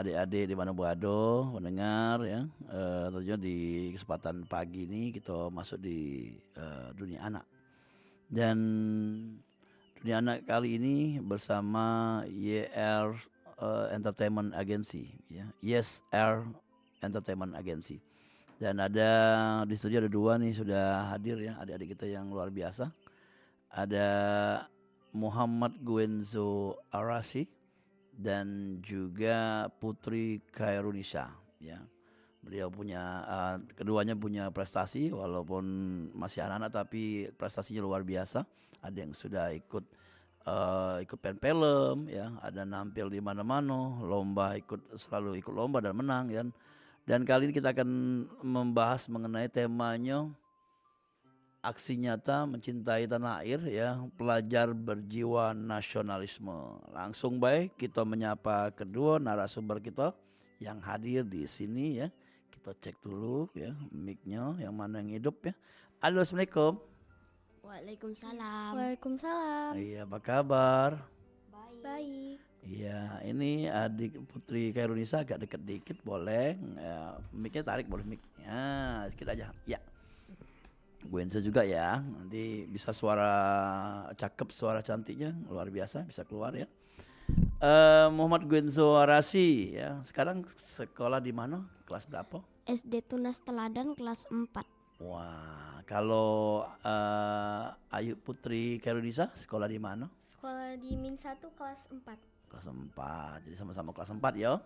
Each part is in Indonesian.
adik-adik di mana berada, mendengar ya. Tentunya di kesempatan pagi ini kita masuk di dunia anak. Dan dunia anak kali ini bersama YR Entertainment Agency ya. Yes Air Entertainment Agency. Dan ada di studio ada dua nih sudah hadir ya adik-adik kita yang luar biasa. Ada Muhammad Guenzo Arasi dan juga Putri Khairunisa ya. Beliau punya keduanya punya prestasi walaupun masih anak-anak tapi prestasinya luar biasa. Ada yang sudah ikut film ya, ada nampil di mana-mana, lomba selalu ikut lomba dan menang ya. Dan kali ini kita akan membahas mengenai temanya aksi nyata mencintai tanah air ya, pelajar berjiwa nasionalisme. Langsung baik kita menyapa kedua narasumber kita yang hadir di sini ya. Kita cek dulu ya mic-nya yang mana yang hidup ya. Halo, Assalamualaikum. Waalaikumsalam. Waalaikumsalam. Iya, apa kabar? Baik. Iya, ini adik Putri Khairunisa agak dekat dikit boleh. Ya, mic-nya tarik boleh mic-nya sedikit aja. Ya. Guenza juga ya. Nanti bisa suara cakep, suara cantiknya luar biasa bisa keluar ya. Muhammad Guenzo Arasi ya. Sekarang sekolah di mana? Kelas berapa? SD Tunas Teladan kelas 4. Wah, kalau Ayu Putri Khairunisa sekolah di mana? Sekolah di Min 1 kelas 4. Kelas 4. Jadi sama-sama kelas 4 ya.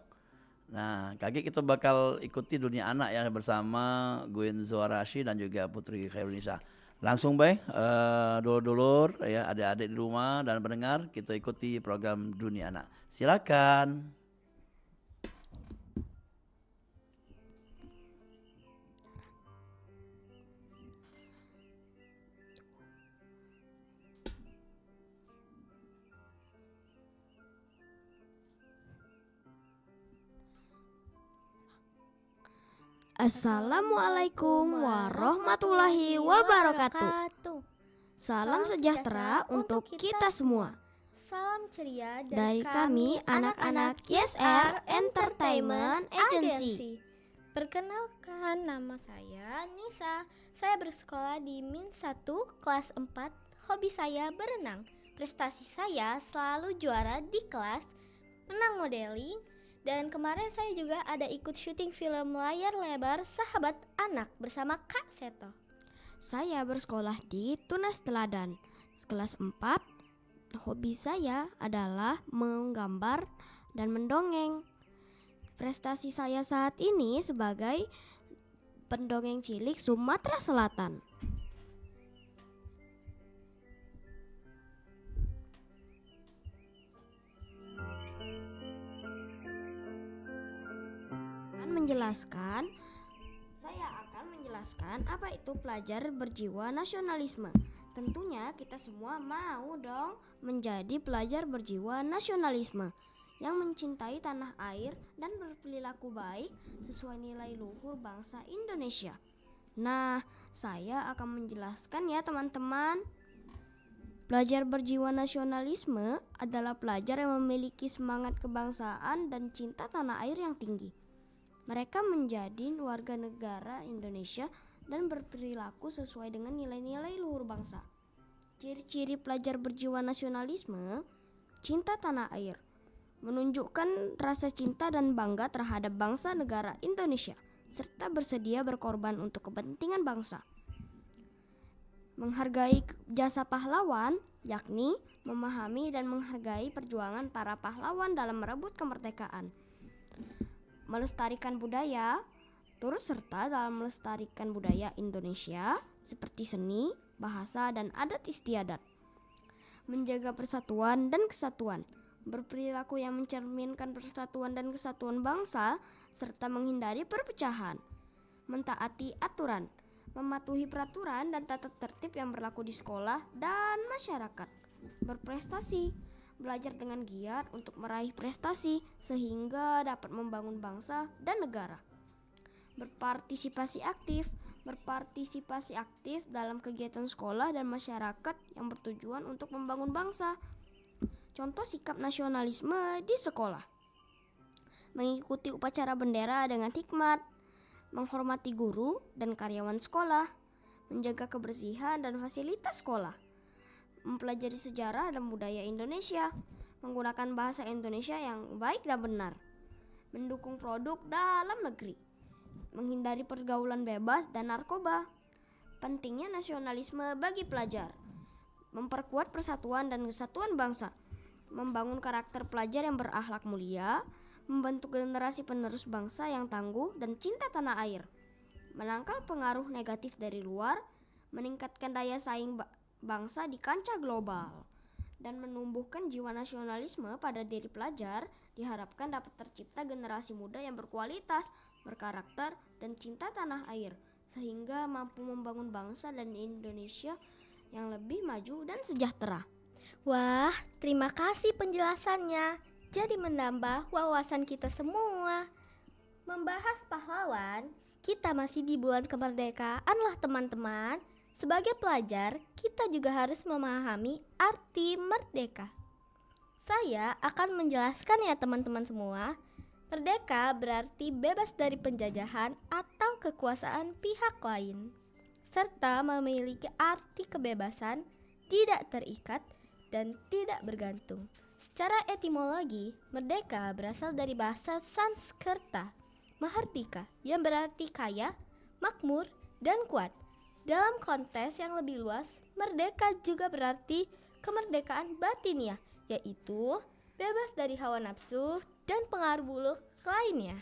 Nah, kaki kita bakal ikuti dunia anak ya bersama Guenzo Arasi dan juga Putri Khairunisa. Langsung baik, dulur-dulur ya, adik-adik di rumah dan pendengar, kita ikuti program dunia anak. Silakan. Assalamualaikum warahmatullahi wabarakatuh. Salam sejahtera untuk kita semua. Salam ceria Dari kami anak-anak YesR Entertainment Agency. Perkenalkan, nama saya Nisa. Saya bersekolah di Min 1 kelas 4. Hobi saya berenang. Prestasi saya selalu juara di kelas, menang modeling. Dan kemarin saya juga ada ikut syuting film layar lebar Sahabat Anak bersama Kak Seto. Saya bersekolah di Tunas Teladan kelas 4. Hobi saya adalah menggambar dan mendongeng. Prestasi saya saat ini sebagai pendongeng cilik Sumatera Selatan. Saya akan menjelaskan apa itu pelajar berjiwa nasionalisme. Tentunya kita semua mau dong menjadi pelajar berjiwa nasionalisme yang mencintai tanah air dan berperilaku baik sesuai nilai luhur bangsa Indonesia. Nah, saya akan menjelaskan ya teman-teman. Pelajar berjiwa nasionalisme adalah pelajar yang memiliki semangat kebangsaan dan cinta tanah air yang tinggi. Mereka menjadi warga negara Indonesia dan berperilaku sesuai dengan nilai-nilai luhur bangsa. Ciri-ciri pelajar berjiwa nasionalisme: cinta tanah air, menunjukkan rasa cinta dan bangga terhadap bangsa negara Indonesia, serta bersedia berkorban untuk kepentingan bangsa. Menghargai jasa pahlawan, yakni memahami dan menghargai perjuangan para pahlawan dalam merebut kemerdekaan. Melestarikan budaya, turut serta dalam melestarikan budaya Indonesia seperti seni, bahasa, dan adat istiadat. Menjaga persatuan dan kesatuan, berperilaku yang mencerminkan persatuan dan kesatuan bangsa, serta menghindari perpecahan. Mentaati aturan, mematuhi peraturan dan tata tertib yang berlaku di sekolah dan masyarakat. Berprestasi, belajar dengan giat untuk meraih prestasi sehingga dapat membangun bangsa dan negara. Berpartisipasi aktif dalam kegiatan sekolah dan masyarakat yang bertujuan untuk membangun bangsa. Contoh sikap nasionalisme di sekolah: mengikuti upacara bendera dengan hikmat, menghormati guru dan karyawan sekolah, menjaga kebersihan dan fasilitas sekolah, mempelajari sejarah dan budaya Indonesia, menggunakan bahasa Indonesia yang baik dan benar, mendukung produk dalam negeri, menghindari pergaulan bebas dan narkoba. Pentingnya nasionalisme bagi pelajar, memperkuat persatuan dan kesatuan bangsa, membangun karakter pelajar yang berakhlak mulia, membentuk generasi penerus bangsa yang tangguh dan cinta tanah air, menangkal pengaruh negatif dari luar, meningkatkan daya saing bangsa di kancah global, dan menumbuhkan jiwa nasionalisme pada diri pelajar. Diharapkan dapat tercipta generasi muda yang berkualitas, berkarakter, dan cinta tanah air, sehingga mampu membangun bangsa dan Indonesia yang lebih maju dan sejahtera. Wah, terima kasih penjelasannya. Jadi menambah wawasan kita semua. Membahas pahlawan, kita masih di bulan kemerdekaan lah teman-teman. Sebagai pelajar, kita juga harus memahami arti merdeka. Saya akan menjelaskan ya teman-teman semua. Merdeka berarti bebas dari penjajahan atau kekuasaan pihak lain, serta memiliki arti kebebasan, tidak terikat, dan tidak bergantung. Secara etimologi, merdeka berasal dari bahasa Sanskerta, mahardika, yang berarti kaya, makmur, dan kuat. Dalam konteks yang lebih luas, merdeka juga berarti kemerdekaan batiniah, yaitu bebas dari hawa nafsu dan pengaruh buruk lainnya.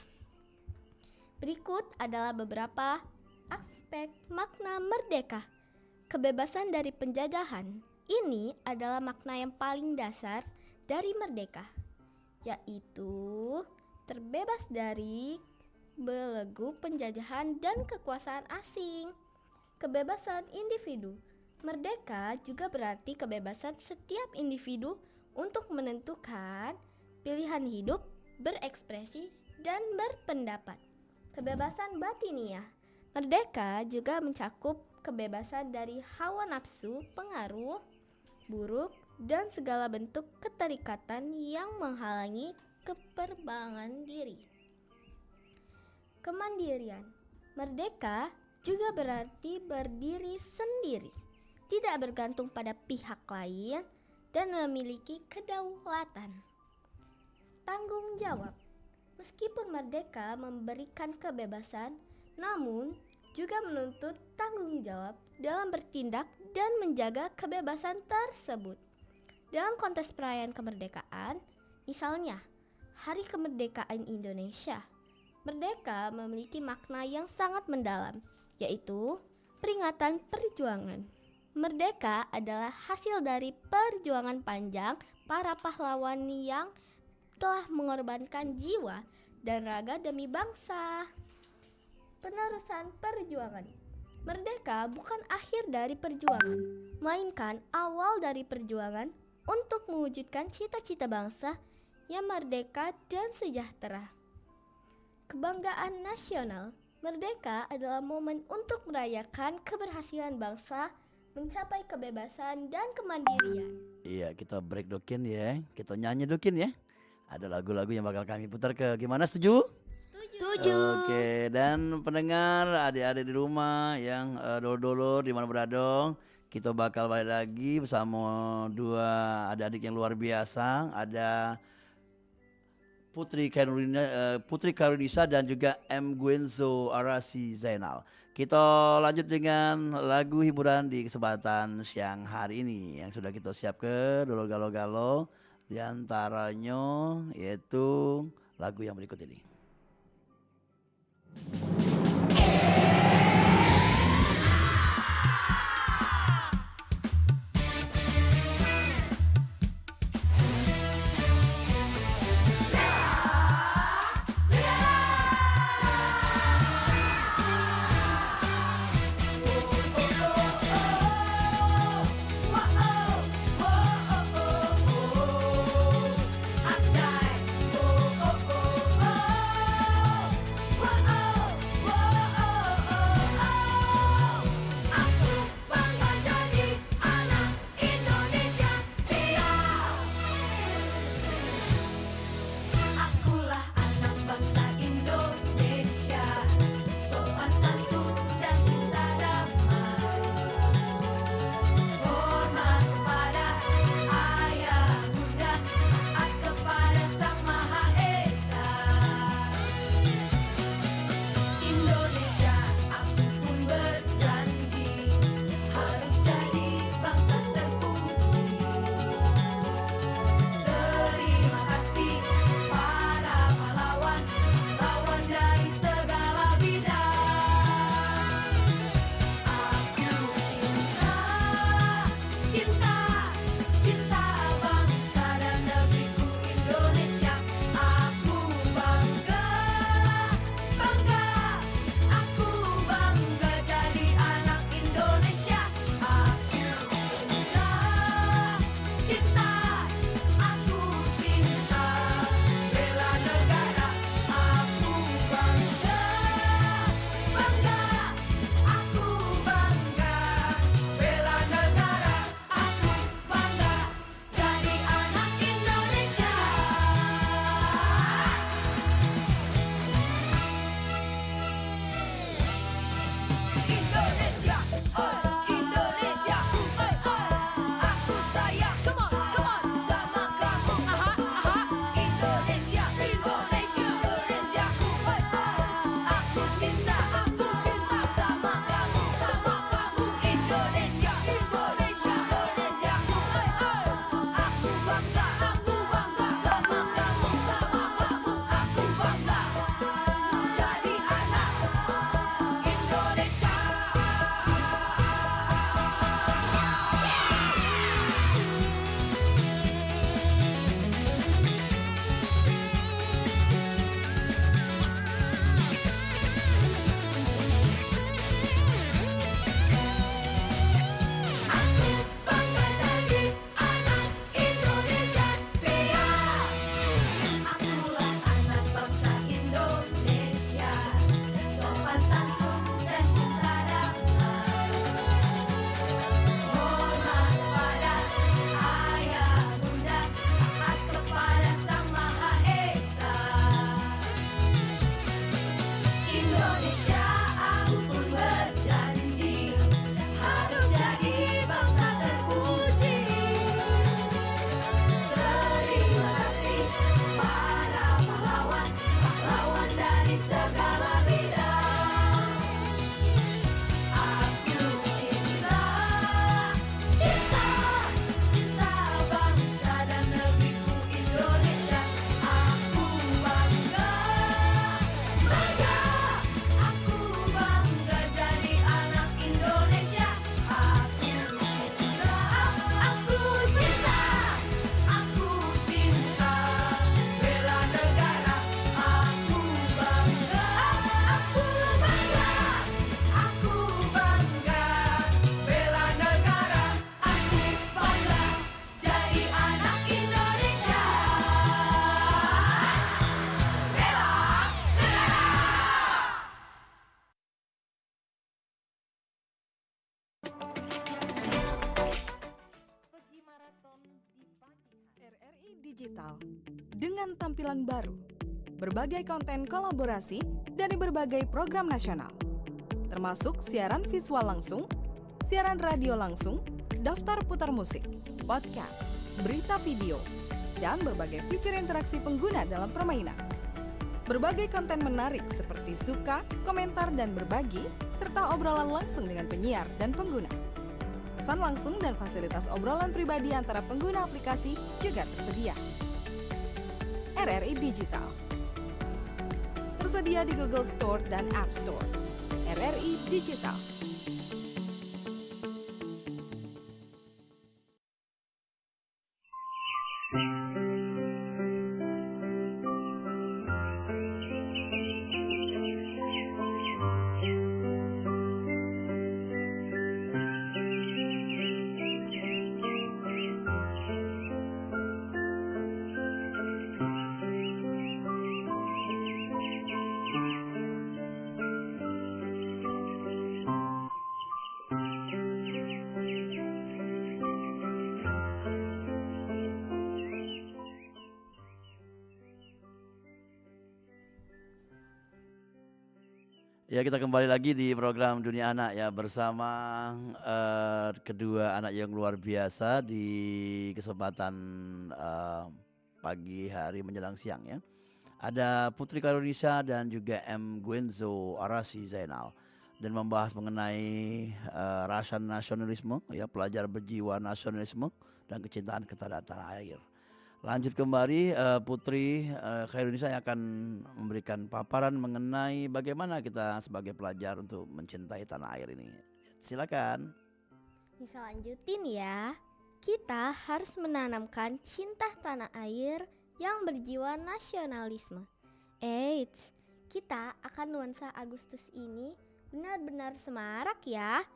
Berikut adalah beberapa aspek makna merdeka. Kebebasan dari penjajahan. Ini adalah makna yang paling dasar dari merdeka, yaitu terbebas dari belenggu penjajahan dan kekuasaan asing. Kebebasan individu. Merdeka juga berarti kebebasan setiap individu untuk menentukan pilihan hidup, berekspresi, dan berpendapat. Kebebasan batiniah. Merdeka juga mencakup kebebasan dari hawa nafsu, pengaruh buruk, dan segala bentuk keterikatan yang menghalangi keperbangan diri. Kemandirian. Merdeka juga berarti berdiri sendiri, tidak bergantung pada pihak lain, dan memiliki kedaulatan. Tanggung jawab. Meskipun merdeka memberikan kebebasan, namun juga menuntut tanggung jawab dalam bertindak dan menjaga kebebasan tersebut. Dalam konteks perayaan kemerdekaan, misalnya Hari Kemerdekaan Indonesia, merdeka memiliki makna yang sangat mendalam, yaitu peringatan perjuangan. Merdeka adalah hasil dari perjuangan panjang para pahlawan yang telah mengorbankan jiwa dan raga demi bangsa. Penerusan perjuangan. Merdeka bukan akhir dari perjuangan, melainkan awal dari perjuangan untuk mewujudkan cita-cita bangsa yang merdeka dan sejahtera. Kebanggaan nasional. Merdeka adalah momen untuk merayakan keberhasilan bangsa mencapai kebebasan dan kemandirian. Iya, kita break dokin ya. Kita nyanyi dokin ya. Ada lagu-lagu yang bakal kami putar ke gimana, setuju? Setuju. Oke, dan pendengar adik-adik di rumah yang dulur-dulur di mana berada, kita bakal balik lagi bersama dua adik-adik yang luar biasa. Ada Putri Karunisa dan juga M. Gwenzo Arasi Zainal. Kita lanjut dengan lagu hiburan di kesempatan siang hari ini yang sudah kita siap ke dulur galo-galo. Di antaranya yaitu lagu yang berikut ini. Digital dengan tampilan baru, berbagai konten kolaborasi dari berbagai program nasional, termasuk siaran visual langsung, siaran radio langsung, daftar putar musik, podcast, berita video, dan berbagai fitur interaksi pengguna dalam permainan. Berbagai konten menarik seperti suka, komentar, dan berbagi, serta obrolan langsung dengan penyiar dan pengguna. Pesan langsung dan fasilitas obrolan pribadi antara pengguna aplikasi juga tersedia. RRI Digital tersedia di Google Store dan App Store. RRI Digital. Ya, kita kembali lagi di program Dunia Anak ya bersama kedua anak yang luar biasa di kesempatan pagi hari menjelang siang ya. Ada Putri Karunisa dan juga M. Gwenzo Arasi Zainal dan membahas mengenai rasa nasionalisme ya, pelajar berjiwa nasionalisme dan kecintaan kepada tanah air. Lanjut kembali Putri Khairunisa yang akan memberikan paparan mengenai bagaimana kita sebagai pelajar untuk mencintai tanah air ini. Silakan. Bisa lanjutin ya. Kita harus menanamkan cinta tanah air yang berjiwa nasionalisme. Eits, kita akan nuansa Agustus ini benar-benar semarak ya.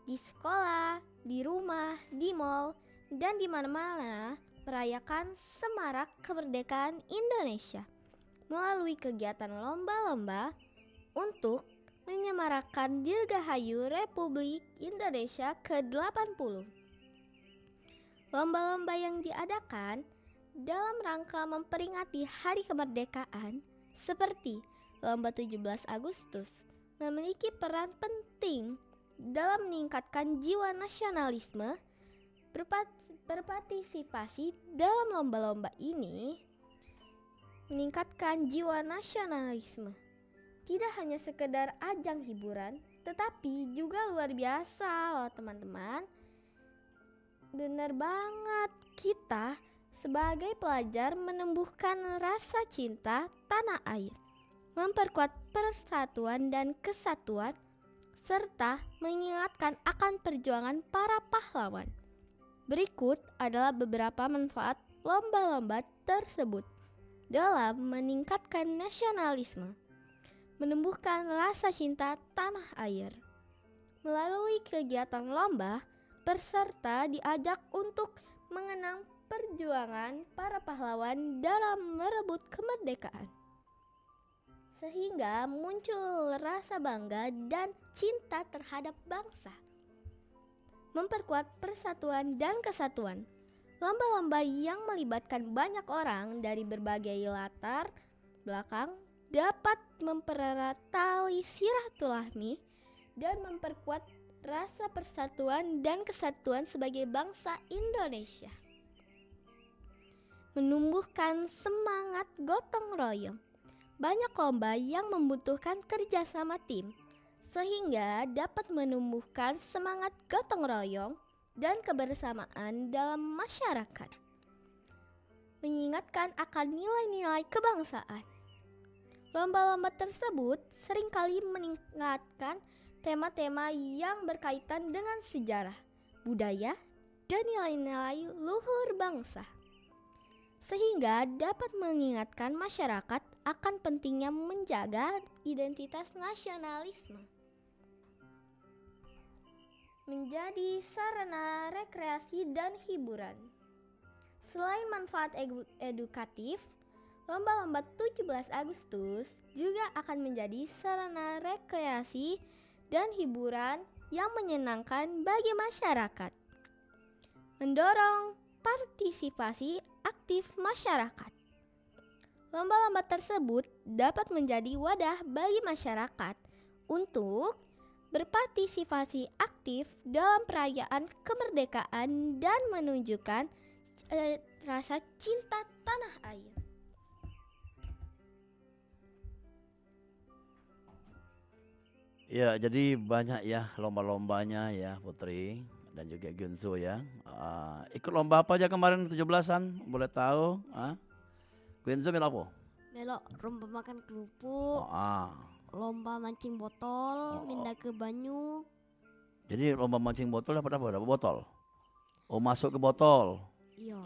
Di sekolah, di rumah, di mall, dan di mana-mana merayakan semarak kemerdekaan Indonesia melalui kegiatan lomba-lomba untuk menyemarakkan Dirgahayu Republik Indonesia ke-80. Lomba-lomba yang diadakan dalam rangka memperingati Hari Kemerdekaan seperti Lomba 17 Agustus memiliki peran penting dalam meningkatkan jiwa nasionalisme. Berpartisipasi dalam lomba-lomba ini meningkatkan jiwa nasionalisme. Tidak hanya sekedar ajang hiburan, tetapi juga luar biasa loh teman-teman. Benar banget, kita sebagai pelajar menumbuhkan rasa cinta tanah air, memperkuat persatuan dan kesatuan, serta mengingatkan akan perjuangan para pahlawan. Berikut adalah beberapa manfaat lomba-lomba tersebut dalam meningkatkan nasionalisme, menumbuhkan rasa cinta tanah air. Melalui kegiatan lomba, peserta diajak untuk mengenang perjuangan para pahlawan dalam merebut kemerdekaan, sehingga muncul rasa bangga dan cinta terhadap bangsa. Memperkuat persatuan dan kesatuan. Lomba-lomba yang melibatkan banyak orang dari berbagai latar belakang dapat mempererat tali silaturahmi dan memperkuat rasa persatuan dan kesatuan sebagai bangsa Indonesia. Menumbuhkan semangat gotong royong. Banyak lomba yang membutuhkan kerjasama tim, sehingga dapat menumbuhkan semangat gotong royong dan kebersamaan dalam masyarakat. Mengingatkan akan nilai-nilai kebangsaan. Lomba-lomba tersebut seringkali mengingatkan tema-tema yang berkaitan dengan sejarah, budaya, dan nilai-nilai luhur bangsa, sehingga dapat mengingatkan masyarakat akan pentingnya menjaga identitas nasionalisme. Menjadi sarana rekreasi dan hiburan. Selain manfaat edukatif, lomba-lomba 17 Agustus juga akan menjadi sarana rekreasi dan hiburan yang menyenangkan bagi masyarakat. Mendorong partisipasi aktif masyarakat. Lomba-lomba tersebut dapat menjadi wadah bagi masyarakat untuk berpartisipasi aktif dalam perayaan kemerdekaan dan menunjukkan rasa cinta tanah air. Ya, jadi banyak ya lomba-lombanya ya Putri dan juga Gunzo ya. Ikut lomba apa aja kemarin 17-an? Boleh tahu? Gunzo melo apa? Melok lomba makan Oh, kerupuk, lomba mancing botol, minda ke banyu. jadi lomba mancing botol dapat apa? Dapat botol. Oh, masuk ke botol. Iya,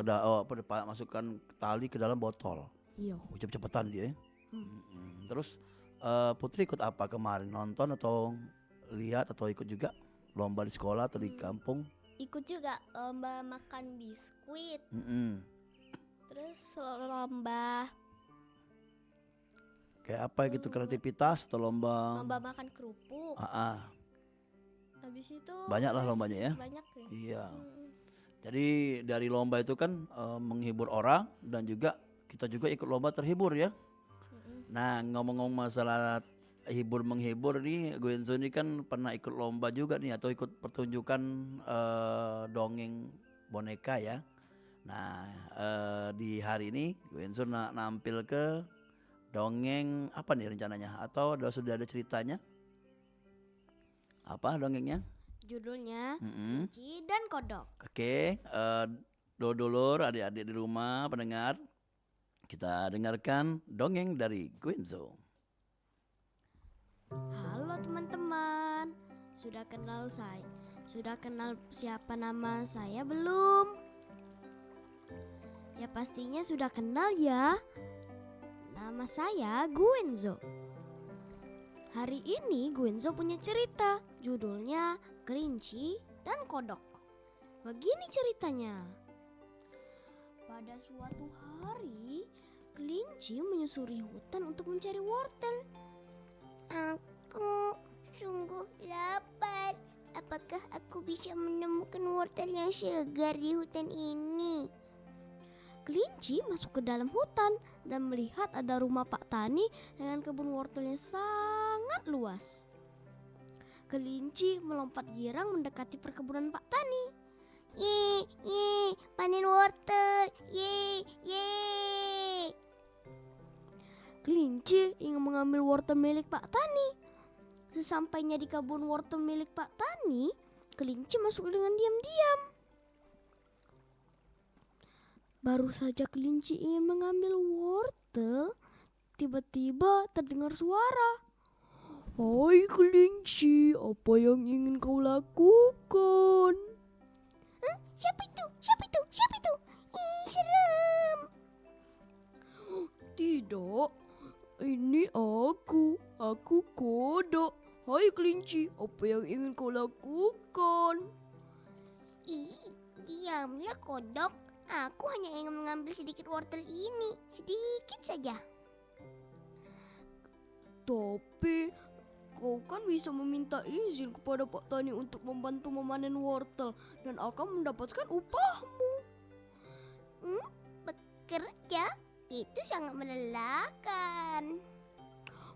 Masukkan tali ke dalam botol. iya. Oh, cepet-cepetan dia. Hmm. Terus Putri ikut apa kemarin? Nonton atau lihat atau ikut juga lomba di sekolah atau di kampung? Ikut juga lomba makan biskuit, Mm-mm. terus lomba Kayak apa gitu, kreativitas atau lomba? makan kerupuk. Habis itu Banyak lah lombanya ya. Banyak ya. Iya. Jadi dari lomba itu kan menghibur orang dan juga kita juga ikut lomba terhibur ya. Nah, ngomong-ngomong masalah menghibur nih, Guenzo ini kan pernah ikut lomba juga nih atau ikut pertunjukan dongeng boneka ya. Nah, di hari ini Guenzo nampil ke dongeng apa nih rencananya? Atau sudah ada ceritanya? Apa dongengnya? Judulnya Mm-mm. Kelinci dan Kodok. Oke, dulur adik-adik di rumah pendengar, kita dengarkan dongeng dari Guenzo. Halo teman-teman, sudah kenal saya? Sudah kenal siapa nama saya belum? Ya pastinya sudah kenal ya. Nama saya Guenzo. Hari ini Guenzo punya cerita, judulnya Kelinci dan Kodok. Begini ceritanya. Pada suatu hari, kelinci menyusuri hutan untuk mencari wortel. Aku sungguh lapar. Apakah aku bisa menemukan wortel yang segar di hutan ini? Kelinci masuk ke dalam hutan dan melihat ada rumah Pak Tani dengan kebun wortel yang sangat luas. Kelinci melompat girang mendekati perkebunan Pak Tani. Ye, panen wortel. Ye. Kelinci ingin mengambil wortel milik Pak Tani. Sesampainya di kebun wortel milik Pak Tani, kelinci masuk dengan diam-diam. Baru saja kelinci ingin mengambil wortel, tiba-tiba terdengar suara. Hai kelinci, apa yang ingin kau lakukan? Siapa itu? Serem. Tidak, ini aku kodok. Hai kelinci, apa yang ingin kau lakukan? Diamlah kodok. Aku hanya ingin mengambil sedikit wortel ini. Sedikit saja. Tapi kau kan bisa meminta izin kepada Pak Tani untuk membantu memanen wortel dan akan mendapatkan upahmu. Bekerja itu sangat melelahkan.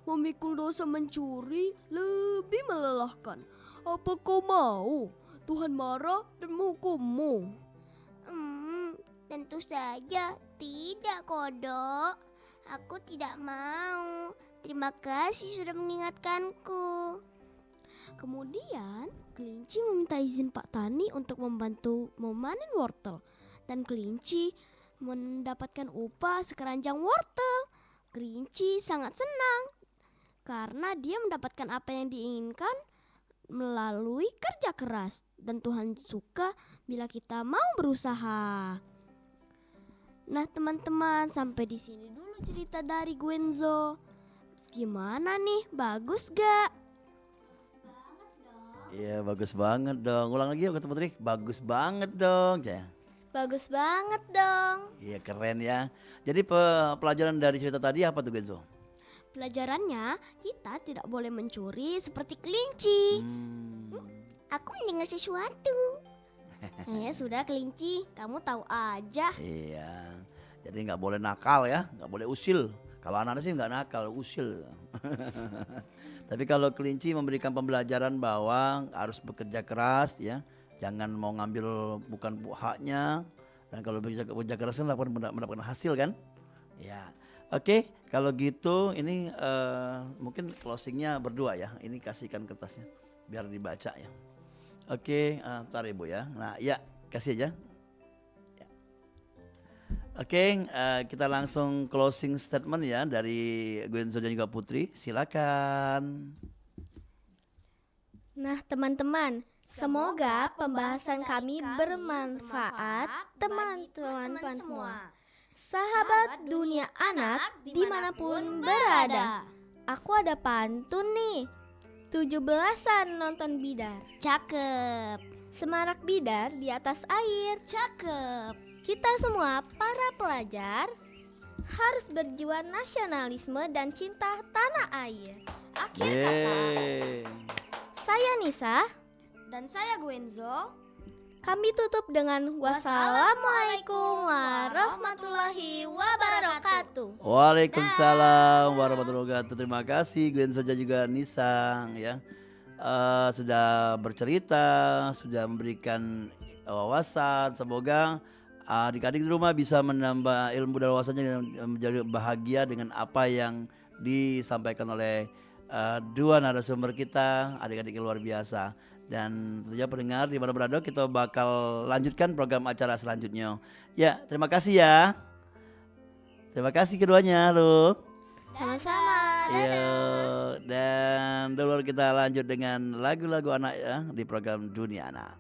Memikul dosa mencuri lebih melelahkan. Apa kau mau Tuhan marah dan menghukummu? Tentu saja tidak, kodok. Aku tidak mau. Terima kasih sudah mengingatkanku. Kemudian kelinci meminta izin Pak Tani untuk membantu memanen wortel dan kelinci mendapatkan upah sekeranjang wortel. Kelinci sangat senang karena dia mendapatkan apa yang diinginkan melalui kerja keras dan Tuhan suka bila kita mau berusaha. Nah teman-teman, sampai di sini dulu cerita dari Guenzo. Gimana nih, bagus gak? Iya, bagus banget dong. Ulang lagi ya kata Putri. Bagus banget dong. Bagus banget dong. Iya, keren ya. Jadi pelajaran dari cerita tadi apa tuh Guenzo? Pelajarannya, kita tidak boleh mencuri seperti kelinci. Aku mendengar sesuatu. Ya sudah kelinci, kamu tahu aja. Iya. Jadi nggak boleh nakal ya, nggak boleh usil. Kalau anak-anak sih nggak nakal, usil. Tapi kalau kelinci memberikan pembelajaran bahwa harus bekerja keras ya, jangan mau ngambil bukan haknya. Dan kalau bekerja keras kan mendapatkan hasil kan? Ya, oke. Kalau gitu ini mungkin closingnya berdua ya. Ini kasihkan kertasnya biar dibaca ya. Oke, bentar Ibu ya. Nah ya kasih aja. Oke, kita langsung closing statement ya dari Gwenzo dan juga Putri. Silakan. Nah, teman-teman, semoga pembahasan kami bermanfaat teman-teman semua. Sahabat dunia anak dimanapun berada. Aku ada pantun nih. 17-an nonton bidar. Cakep. Semarak bidar di atas air. Cakep. Kita semua para pelajar harus berjiwa nasionalisme dan cinta tanah air. Akhir kata, Yeay. Saya Nisa, dan saya Gwenzo. kami tutup dengan wassalamualaikum warahmatullahi wabarakatuh. Waalaikumsalam warahmatullahi wabarakatuh. Terima kasih Gwenzo dan juga Nisa ya. Sudah bercerita, sudah memberikan wawasan. Semoga adik-adik di rumah bisa menambah ilmu dan wawasannya dan menjadi bahagia dengan apa yang disampaikan oleh dua narasumber kita, adik-adik yang luar biasa. Dan tentunya pendengar di mana berada, kita bakal lanjutkan program acara selanjutnya. Ya, terima kasih ya. Terima kasih keduanya, halo. Sama-sama. Iya, dan dulu kita lanjut dengan lagu-lagu anak ya di program Dunia Anak.